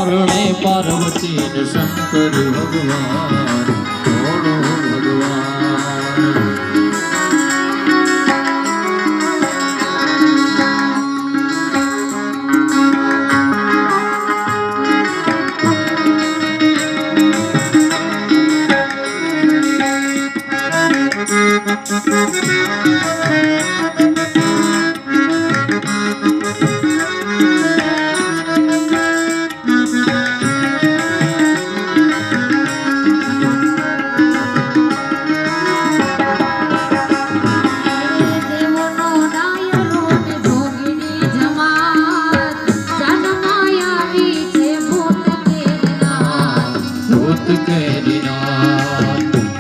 પરણે પાર્વતી ને શંકર ભગવાન બોલો ભગવાન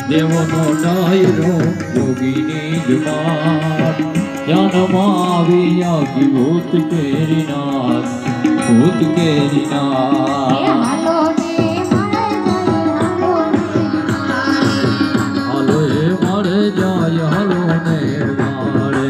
દેવોનો ડાયરો યોગીની જમાત ધ્યાનમાં આવી યાગી ભૂત કેરીનાથ ભૂત કેરીનાથ હાલો એ મારે જાય હાલો ને મારે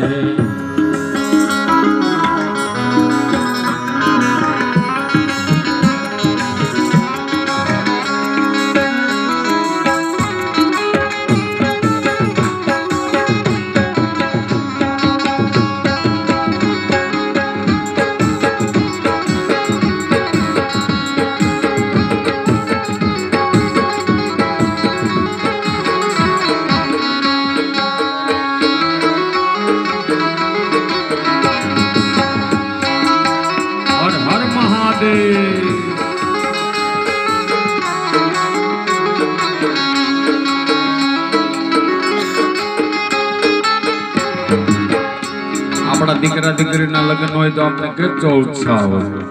આપણા દીકરા દીકરીના લગ્ન હોય તો આપણે કેટલો ઉત્સાહ હોય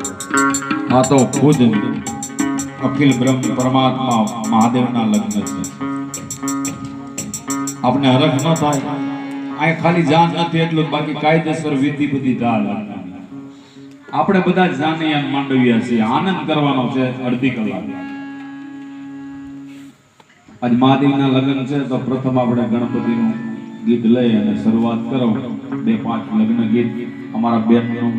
આ તો ખુદ અખિલ બ્રહ્મ પરમાત્મા મહાદેવના લગ્ન છે આપણે હરખ ન થાય આ ખાલી જાન નથી એટલું બાકી કાયદેસર વિધિ બધી ધાર આપણે બધા જાને માંડવ્યા છીએ આનંદ કરવાનો છે અડધી કલાક આજ મહાદેવના લગ્ન છે તો પ્રથમ આપણે ગણપતિનું ગીત લઈ અને શરૂઆત કરો 2-5 લગ્ન ગીત અમારા બેનનું